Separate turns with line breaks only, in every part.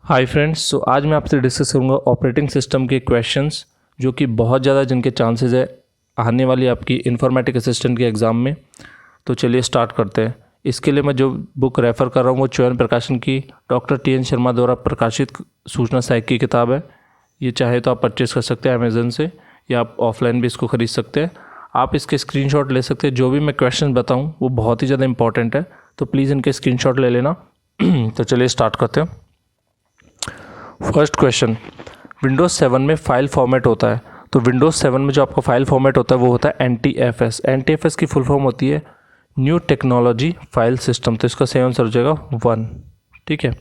Hi friends, सो आज मैं आपसे डिस्कस करूंगा ऑपरेटिंग सिस्टम के क्वेश्चंस जो कि बहुत ज़्यादा जिनके चांसेस है आने वाली आपकी इन्फॉर्मेटिक असिस्टेंट के एग्ज़ाम में। तो चलिए स्टार्ट करते हैं। इसके लिए मैं जो बुक रेफ़र कर रहा हूँ वो च्यवन प्रकाशन की डॉक्टर टी.एन. शर्मा द्वारा प्रकाशित सूचना सहायक की किताब है। ये चाहे तो आप परचेज़ कर सकते हैं अमेज़न से, या आप ऑफलाइन भी इसको ख़रीद सकते हैं। आप इसके स्क्रीनशॉट ले सकते हैं। जो भी मैं क्वेश्चन बताऊँ वो बहुत ही ज़्यादा इंपॉर्टेंट है, तो प्लीज़ इनके स्क्रीनशॉट ले लेना। तो चलिए स्टार्ट करते हैं। फर्स्ट क्वेश्चन, विंडोज़ 7 में फ़ाइल फॉर्मेट होता है। तो विंडोज़ 7 में जो आपका फ़ाइल फॉर्मेट होता है वो होता है NTFS। NTFS की फुल फॉर्म होती है न्यू टेक्नोलॉजी फाइल सिस्टम। तो इसका सही आंसर हो जाएगा 1। ठीक है।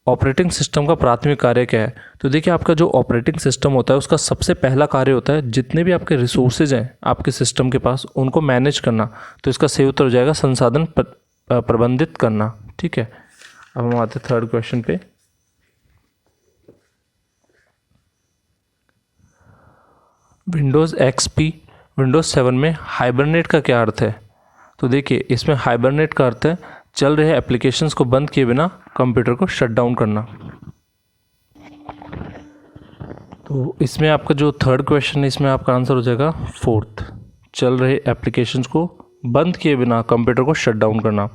ऑपरेटिंग सिस्टम का प्राथमिक कार्य क्या है? तो देखिए, आपका जो ऑपरेटिंग सिस्टम होता है उसका सबसे पहला कार्य होता है जितने भी आपके रिसोर्सेज हैं आपके सिस्टम के पास उनको मैनेज करना। तो इसका सही उत्तर हो जाएगा संसाधन प्रबंधित करना। ठीक है। अब हम आते हैं थर्ड क्वेश्चन पे। विंडोज़ XP विंडोज़ 7 में हाइबरनेट का क्या अर्थ है? तो देखिए, इसमें हाइबरनेट का अर्थ है चल रहे एप्लीकेशंस को बंद किए बिना कंप्यूटर को शट डाउन करना। तो इसमें आपका जो थर्ड क्वेश्चन है इसमें आपका आंसर हो जाएगा 4th, चल रहे एप्लीकेशंस को बंद किए बिना कंप्यूटर को शट डाउन करना।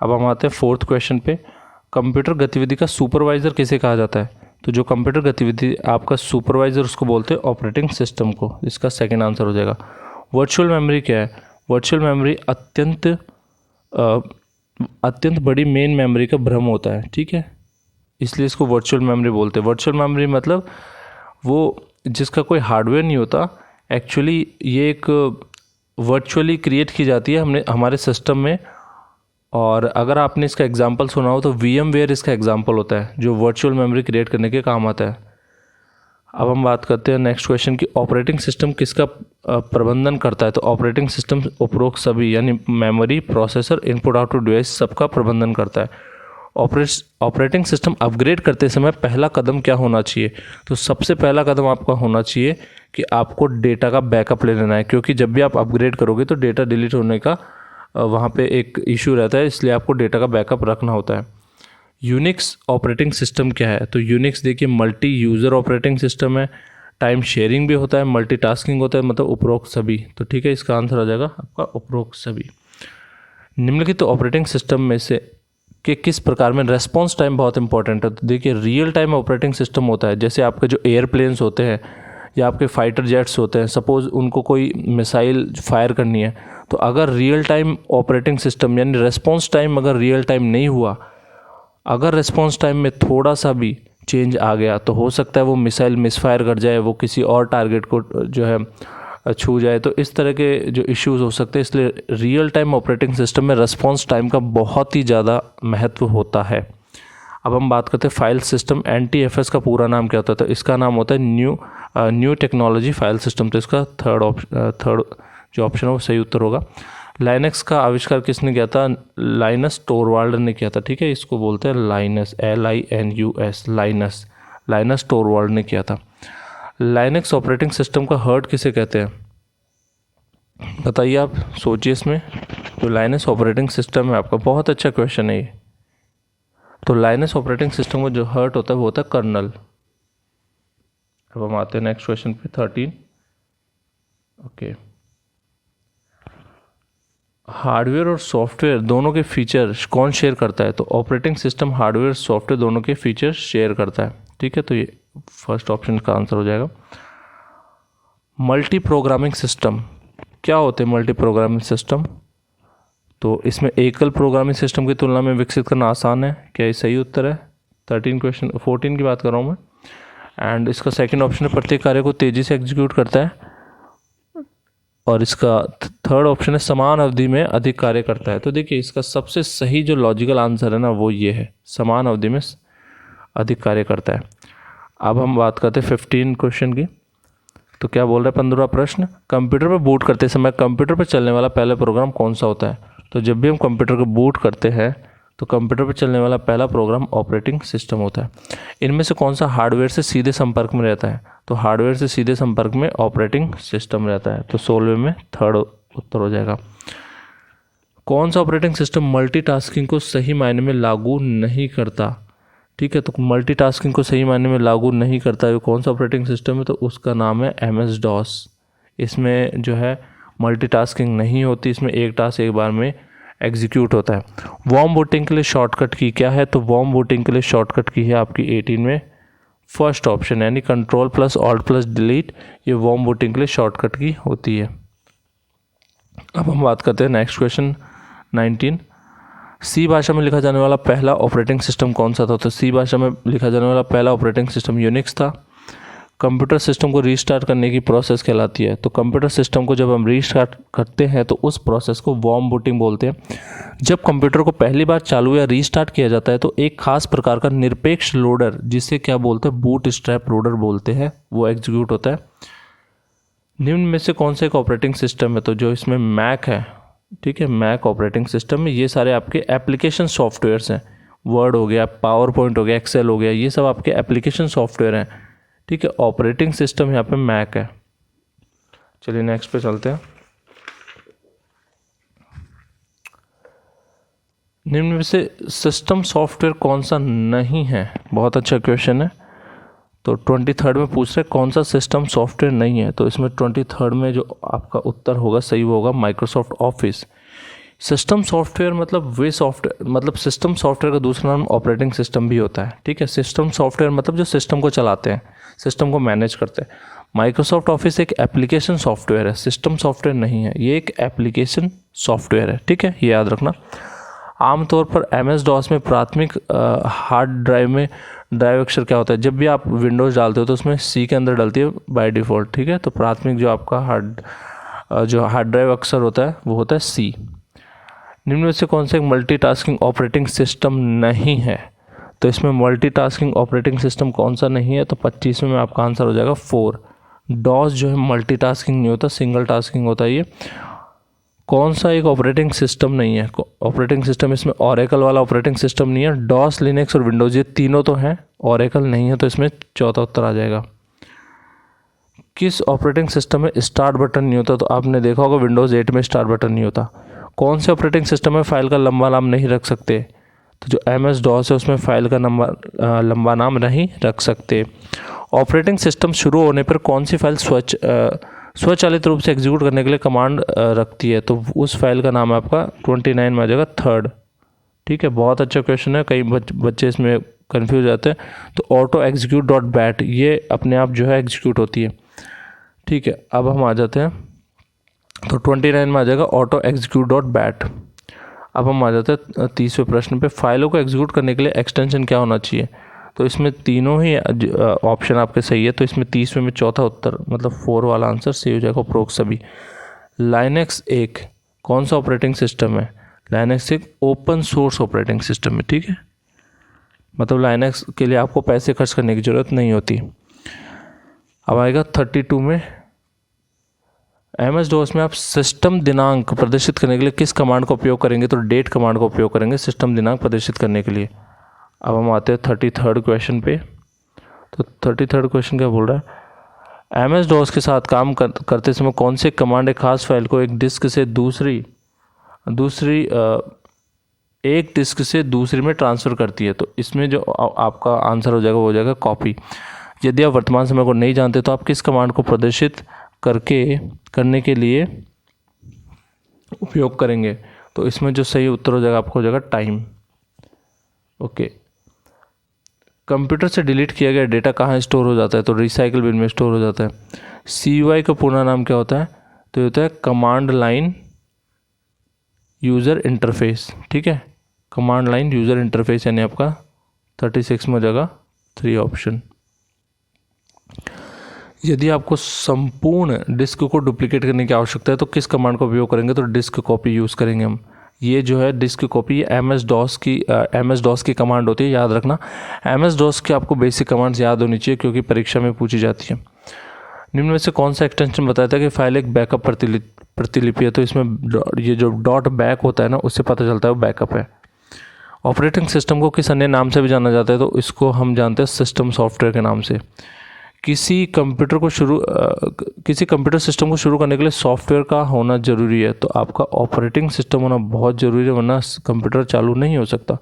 अब हम आते हैं 4th क्वेश्चन पे। कंप्यूटर गतिविधि का सुपरवाइज़र किसे कहा जाता है? तो जो कंप्यूटर गतिविधि आपका सुपरवाइज़र उसको बोलते हैं ऑपरेटिंग सिस्टम को। इसका सेकंड आंसर हो जाएगा। वर्चुअल मेमोरी क्या है? वर्चुअल मेमोरी अत्यंत बड़ी मेन मेमोरी का भ्रम होता है। ठीक है, इसलिए इसको वर्चुअल मेमोरी बोलते हैं। वर्चुअल मेमोरी मतलब वो जिसका कोई हार्डवेयर नहीं होता, एक्चुअली ये एक वर्चुअली क्रिएट की जाती है हमारे सिस्टम में। और अगर आपने इसका एग्जांपल सुना हो तो VMware इसका एग्जांपल होता है जो वर्चुअल मेमोरी क्रिएट करने के काम आता है। अब हम बात करते हैं नेक्स्ट क्वेश्चन की, ऑपरेटिंग सिस्टम किसका प्रबंधन करता है? तो ऑपरेटिंग सिस्टम उपरोक्त सभी यानी memory, processor, input output device सबका प्रबंधन करता है। ऑपरेटिंग सिस्टम अपग्रेड करते समय पहला कदम क्या होना चाहिए? तो सबसे पहला कदम आपका होना चाहिए कि आपको डेटा का बैकअप ले लेना है, क्योंकि जब भी आप अपग्रेड करोगे तो डेटा डिलीट होने का वहाँ पे एक इशू रहता है, इसलिए आपको डेटा का बैकअप रखना होता है। यूनिक्स ऑपरेटिंग सिस्टम क्या है? तो यूनिक्स देखिए मल्टी यूज़र ऑपरेटिंग सिस्टम है, टाइम शेयरिंग भी होता है, मल्टीटास्किंग होता है, मतलब उपरोक्त सभी। तो ठीक है, इसका आंसर आ जाएगा आपका उपरोक्त सभी। निम्नलिखित तो ऑपरेटिंग सिस्टम में से कि किस प्रकार में रेस्पॉन्स टाइम बहुत इंपॉर्टेंट है? तो देखिए, रियल टाइम ऑपरेटिंग सिस्टम होता है। जैसे आपके जो एयरप्लेन्स होते हैं या आपके फाइटर जेट्स होते हैं, सपोज़ उनको कोई मिसाइल फायर करनी है, तो अगर रियल टाइम ऑपरेटिंग सिस्टम यानी रेस्पॉन्स टाइम अगर रियल टाइम नहीं हुआ, अगर रिस्पॉन्स टाइम में थोड़ा सा भी चेंज आ गया तो हो सकता है वो मिसाइल मिसफायर कर जाए, वो किसी और टारगेट को जो है छू जाए। तो इस तरह के जो इश्यूज हो सकते हैं, इसलिए रियल टाइम ऑपरेटिंग सिस्टम में रिस्पॉन्स टाइम का बहुत ही ज़्यादा महत्व होता है। अब हम बात करते हैं फाइल सिस्टम। NTFS का पूरा नाम क्या होता है? तो इसका नाम होता है न्यू टेक्नोलॉजी फाइल सिस्टम। तो इसका थर्ड जो ऑप्शन है वो सही उत्तर होगा। लाइनक्स का आविष्कार किसने किया था? लाइनस टोरवाल्ड ने किया था। ठीक है, इसको बोलते हैं लाइनस, LINUS, लाइनस टोरवाल्ड ने किया था। लाइनक्स ऑपरेटिंग सिस्टम का हर्ट किसे कहते हैं? बताइए, आप सोचिए इसमें। तो लाइनस ऑपरेटिंग सिस्टम है आपका, बहुत अच्छा क्वेश्चन है ये। तो लाइनस ऑपरेटिंग सिस्टम का जो हर्ट होता है वो होता है कर्नल। अब हम आते हैं नेक्स्ट क्वेश्चन पे 13। ओके, हार्डवेयर और सॉफ्टवेयर दोनों के फीचर कौन शेयर करता है? तो ऑपरेटिंग सिस्टम हार्डवेयर सॉफ्टवेयर दोनों के फीचर शेयर करता है। ठीक है, तो ये फर्स्ट ऑप्शन का आंसर हो जाएगा। मल्टी प्रोग्रामिंग सिस्टम क्या होते हैं? मल्टी प्रोग्रामिंग सिस्टम, तो इसमें एकल प्रोग्रामिंग सिस्टम की तुलना में विकसित करना आसान है। क्या ये सही उत्तर है? 14 की बात कर रहा हूँ मैं। एंड इसका सेकंड ऑप्शन है प्रत्येक कार्य को तेज़ी से एग्जीक्यूट करता है। और इसका थर्ड ऑप्शन है समान अवधि में अधिक कार्य करता है। तो देखिए, इसका सबसे सही जो लॉजिकल आंसर है ना वो ये है, समान अवधि में अधिक कार्य करता है। अब हम बात करते हैं 15 क्वेश्चन की। तो क्या बोल रहा है 15वां प्रश्न, कंप्यूटर पर बूट करते समय कंप्यूटर पर चलने वाला पहला प्रोग्राम कौन सा होता है? तो जब भी हम कंप्यूटर को बूट करते हैं तो कंप्यूटर पर चलने वाला पहला प्रोग्राम ऑपरेटिंग सिस्टम होता है। इनमें से कौन सा हार्डवेयर से सीधे संपर्क में रहता है? तो हार्डवेयर से सीधे संपर्क में ऑपरेटिंग सिस्टम रहता है। तो 16वें में थर्ड उत्तर हो जाएगा। कौन सा ऑपरेटिंग सिस्टम मल्टीटास्किंग को सही मायने में लागू नहीं करता? ठीक है। तो मल्टीटास्किंग को सही मायने में लागू नहीं करता है कौन सा ऑपरेटिंग सिस्टम है, तो उसका नाम है MS DOS। इसमें जो है मल्टीटास्किंग नहीं होती, इसमें एक टास्क एक बार में एग्जीक्यूट होता है। वार्म बूटिंग के लिए शॉर्टकट की क्या है, तो वार्म बूटिंग के लिए शॉर्टकट की है आपकी 18 में फर्स्ट ऑप्शन, यानी Ctrl+Alt+Delete, ये वार्म बूटिंग के लिए शॉर्टकट की होती है। अब हम बात करते हैं नेक्स्ट क्वेश्चन 19। सी भाषा में लिखा जाने वाला पहला ऑपरेटिंग सिस्टम कौन सा था, तो सी भाषा में लिखा जाने वाला पहला ऑपरेटिंग सिस्टम यूनिक्स था। कंप्यूटर सिस्टम को रीस्टार्ट करने की प्रोसेस कहलाती है, तो कंप्यूटर सिस्टम को जब हम रीस्टार्ट करते हैं तो उस प्रोसेस को वार्म बूटिंग बोलते हैं। जब कंप्यूटर को पहली बार चालू या रीस्टार्ट किया जाता है तो एक खास प्रकार का निरपेक्ष लोडर, जिसे क्या बोलते हैं, बूट स्ट्रैप लोडर बोलते हैं, वो एग्जीक्यूट होता है। निम्न में से कौन सा एक ऑपरेटिंग सिस्टम है, तो जो इसमें मैक है, ठीक है, मैक ऑपरेटिंग सिस्टम में ये सारे आपके एप्लीकेशन सॉफ्टवेयर्स हैं। वर्ड हो गया, पावर पॉइंट हो गया, एक्सेल हो गया, ये सब आपके एप्लीकेशन सॉफ्टवेयर हैं, ठीक है। ऑपरेटिंग सिस्टम यहाँ पे मैक है। चलिए नेक्स्ट पे चलते हैं। निम्न में से सिस्टम सॉफ्टवेयर कौन सा नहीं है, बहुत अच्छा क्वेश्चन है। तो 23rd में पूछ रहे कौन सा सिस्टम सॉफ्टवेयर नहीं है, तो इसमें 23rd में जो आपका उत्तर होगा सही वो होगा माइक्रोसॉफ्ट ऑफिस। सिस्टम सॉफ्टवेयर मतलब वे सॉफ्टवेयर, मतलब सिस्टम सॉफ्टवेयर का दूसरा नाम ऑपरेटिंग सिस्टम भी होता है, ठीक है। सिस्टम सॉफ्टवेयर मतलब जो सिस्टम को चलाते हैं, सिस्टम को मैनेज करते हैं। माइक्रोसॉफ्ट ऑफिस एक एप्लीकेशन सॉफ्टवेयर है, सिस्टम सॉफ्टवेयर नहीं है, ये एक एप्लीकेशन सॉफ्टवेयर है, ठीक है, ये याद रखना। आमतौर पर MS DOS में प्राथमिक हार्ड ड्राइव में ड्राइव अक्षर क्या होता है, जब भी आप विंडोज़ डालते हो तो उसमें C के अंदर डलती है बाय डिफ़ॉल्ट, ठीक है। तो प्राथमिक जो आपका हार्ड ड्राइव अक्षर होता है वो होता है C। निम्न में से कौन सा एक मल्टीटास्किंग ऑपरेटिंग सिस्टम नहीं है, तो इसमें मल्टीटास्किंग ऑपरेटिंग सिस्टम कौन सा नहीं है, तो 25 में आपका आंसर हो जाएगा 4। DOS जो है मल्टीटास्किंग नहीं होता, सिंगल टास्किंग होता है। ये कौन सा एक ऑपरेटिंग सिस्टम नहीं है, ऑपरेटिंग सिस्टम इसमें ओरेकल वाला ऑपरेटिंग सिस्टम नहीं है। DOS, लिनक्स और विंडोज़ ये तीनों तो हैं, ओरेकल नहीं है, तो इसमें चौथा उत्तर आ जाएगा। किस ऑपरेटिंग सिस्टम में स्टार्ट बटन नहीं होता, तो आपने देखा होगा विंडोज़ 8 में स्टार्ट बटन नहीं होता। कौन से ऑपरेटिंग सिस्टम में फाइल का लंबा नाम नहीं रख सकते, तो जो MS DOS है उसमें फाइल का लंबा नाम नहीं रख सकते। ऑपरेटिंग सिस्टम शुरू होने पर कौन सी फाइल स्वचालित रूप से एग्जीक्यूट करने के लिए कमांड रखती है, तो उस फाइल का नाम है आपका 29 में आ जाएगा 3rd, ठीक है। बहुत अच्छा क्वेश्चन है, कई बच्चे इसमें कंफ्यूज जाते हैं। तो ऑटो एग्जीक्यूट डॉट बैट, ये अपने आप जो है एग्जीक्यूट होती है, ठीक है। अब हम आ जाते हैं, तो 29 में आ जाएगा ऑटो एग्जीक्यूट डॉट बैट। अब हम आ जाते हैं 30वें प्रश्न पे, फाइलों को एग्जीक्यूट करने के लिए एक्सटेंशन क्या होना चाहिए, तो इसमें तीनों ही ऑप्शन आपके सही है, तो इसमें 30वें में चौथा उत्तर मतलब 4 वाला आंसर सही हो जाएगा, उपरोक्त सभी। लाइनक्स एक कौन सा ऑपरेटिंग सिस्टम है, लाइनक्स एक ओपन सोर्स ऑपरेटिंग सिस्टम है, ठीक है। मतलब लाइनक्स के लिए आपको पैसे खर्च करने की ज़रूरत नहीं होती। अब आएगा 32 में, MS DOS में आप सिस्टम दिनांक प्रदर्शित करने के लिए किस कमांड का उपयोग करेंगे, तो डेट कमांड का उपयोग करेंगे सिस्टम दिनांक प्रदर्शित करने के लिए। अब हम आते हैं 33rd क्वेश्चन पे, तो 33rd क्वेश्चन क्या बोल रहा है, MS DOS के साथ काम करते समय कौन से कमांड एक खास फाइल को एक डिस्क से दूसरी में ट्रांसफ़र करती है, तो इसमें जो आपका आंसर हो जाएगा वो हो जाएगा कॉपी। यदि आप वर्तमान समय को नहीं जानते तो आप किस कमांड को प्रदर्शित करने के लिए उपयोग करेंगे, तो इसमें जो सही उत्तर हो जाएगा आपको हो जाएगा टाइम, ओके। कंप्यूटर से डिलीट किया गया डेटा कहाँ स्टोर हो जाता है, तो रिसाइकल बिन में स्टोर हो जाता है। CUI का पूरा नाम क्या होता है, तो ये होता है कमांड लाइन यूज़र इंटरफेस, ठीक है, कमांड लाइन यूज़र इंटरफेस, यानी आपका 36 में हो जाएगा 3 ऑप्शन। यदि आपको संपूर्ण डिस्क को डुप्लीकेट करने की आवश्यकता है तो किस कमांड का उपयोग करेंगे, तो डिस्क कॉपी यूज़ करेंगे हम। ये जो है डिस्क कॉपी MS DOS की कमांड होती है, याद रखना। MS DOS की आपको बेसिक कमांड्स याद होनी चाहिए क्योंकि परीक्षा में पूछी जाती है। निम्न में से कौन सा एक्सटेंशन बताता है कि फाइल एक बैकअप प्रतिलिपि है, तो इसमें ये जो डॉट बैक होता है ना, उससे पता चलता है वो बैकअप है। ऑपरेटिंग सिस्टम को किस अन्य नाम से भी जाना जाता है, तो इसको हम जानते हैं सिस्टम सॉफ्टवेयर के नाम से। किसी कंप्यूटर सिस्टम को शुरू करने के लिए सॉफ्टवेयर का होना ज़रूरी है, तो आपका ऑपरेटिंग सिस्टम होना बहुत ज़रूरी है, वरना कंप्यूटर चालू नहीं हो सकता।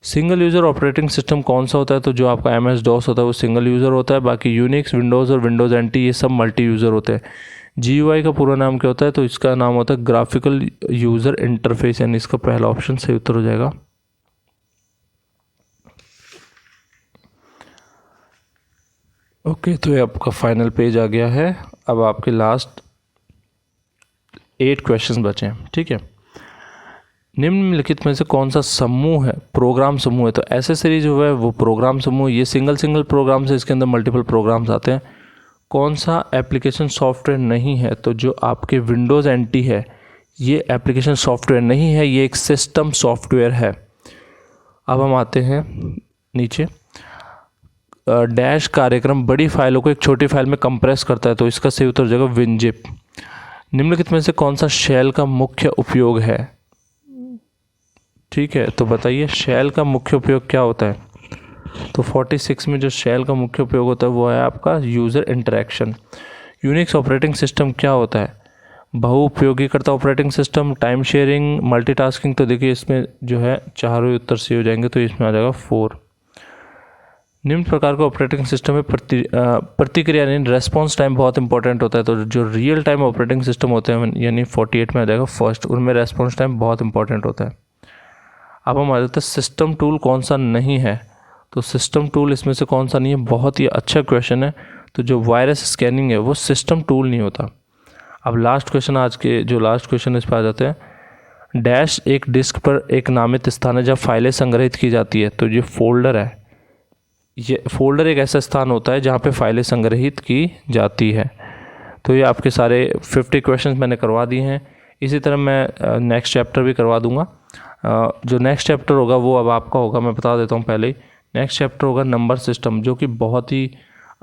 सिंगल यूज़र ऑपरेटिंग सिस्टम कौन सा होता है? तो जो आपका MS DOS होता है वो सिंगल यूज़र होता है, बाकी यूनिक्स, विंडोज़ और विंडोज़ NT ये सब मल्टी यूज़र होते हैं। GUI का पूरा नाम क्या होता है? तो इसका नाम होता है ग्राफिकल यूज़र इंटरफेस, यानी इसका पहला ऑप्शन सही उत्तर हो जाएगा। ओके, तो ये आपका फाइनल पेज आ गया है। अब आपके लास्ट 8 क्वेश्चंस बचे हैं, ठीक है। निम्नलिखित में से कौन सा समूह है, प्रोग्राम समूह है? तो एसेसरी जो है वो प्रोग्राम समूह, ये सिंगल प्रोग्राम से, इसके अंदर मल्टीपल प्रोग्राम्स आते हैं। कौन सा एप्लीकेशन सॉफ्टवेयर नहीं है? तो जो आपके विंडोज़ NT है ये एप्लीकेशन सॉफ्टवेयर नहीं है, ये एक सिस्टम सॉफ्टवेयर है। अब हम आते हैं नीचे। डैश कार्यक्रम बड़ी फाइलों को एक छोटी फाइल में कंप्रेस करता है, तो इसका सही उत्तर हो जाएगा विनजिप। निम्नलिखित में से कौन सा शेल का मुख्य उपयोग है? ठीक है, तो बताइए शेल का मुख्य उपयोग क्या होता है? तो 46 में जो शेल का मुख्य उपयोग होता है वो है आपका user interaction. Unix operating system क्या होता है? बहुउपयोगीकर्ता operating system, time sharing, multitasking. तो देखिए इसमें जो है चारों उत्तर सही हो जाएंगे, तो इसमें आ जाएगा 4। निम्न प्रकार का ऑपरेटिंग सिस्टम में प्रतिक्रिया यानी रेस्पॉन्स टाइम बहुत इंपॉर्टेंट होता है। तो जो रियल टाइम ऑपरेटिंग सिस्टम होते हैं यानी 48 में आ जाएगा फर्स्ट, उनमें रेस्पॉन्स टाइम बहुत इंपॉर्टेंट होता है। अब हम आ जाते हैं सिस्टम टूल कौन सा नहीं है? तो सिस्टम टूल इसमें से कौन सा नहीं है? बहुत ही अच्छा क्वेश्चन है। तो जो वायरस स्कैनिंग है वो सिस्टम टूल नहीं होता। अब लास्ट क्वेश्चन, आज के जो लास्ट क्वेश्चन इस पर आ जाते हैं। डैश एक डिस्क पर एक नामित स्थान है जहाँ फाइलें संग्रहित की जाती है। तो ये फोल्डर है, ये फोल्डर एक ऐसा स्थान होता है जहाँ पे फाइलें संग्रहित की जाती है। तो ये आपके सारे 50 क्वेश्चंस मैंने करवा दिए हैं। इसी तरह मैं नेक्स्ट चैप्टर भी करवा दूंगा। जो नेक्स्ट चैप्टर होगा वो अब आपका होगा, मैं बता देता हूँ पहले ही। नेक्स्ट चैप्टर होगा नंबर सिस्टम, जो कि बहुत ही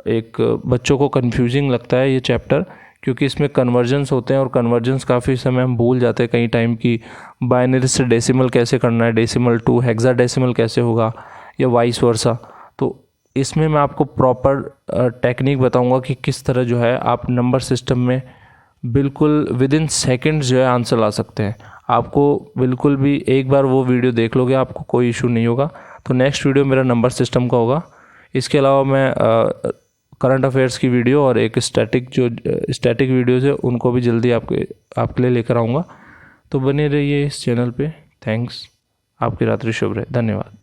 एक बच्चों को कन्फ्यूजिंग लगता है ये चैप्टर, क्योंकि इसमें कन्वर्जन्स होते हैं और कन्वर्जन्स काफ़ी समय हम भूल जाते हैं कई टाइम की। बाइनरी से डेसिमल कैसे करना है, डेसिमल टू हेक्साडेसिमल कैसे होगा, या वाइस वर्सा। तो इसमें मैं आपको प्रॉपर टेक्निक बताऊंगा कि किस तरह जो है आप नंबर सिस्टम में बिल्कुल विद इन सेकेंड्स जो है आंसर ला सकते हैं। आपको बिल्कुल भी एक बार वो वीडियो देख लोगे आपको कोई इशू नहीं होगा। तो नेक्स्ट वीडियो मेरा नंबर सिस्टम का होगा। इसके अलावा मैं करंट अफेयर्स की वीडियो और एक स्टैटिक वीडियोज़ है उनको भी जल्दी आपके लिए लेकर आऊँगा। तो बने रहिए इस चैनल पे। थैंक्स, आपकी रात्रि शुभ रहे। धन्यवाद।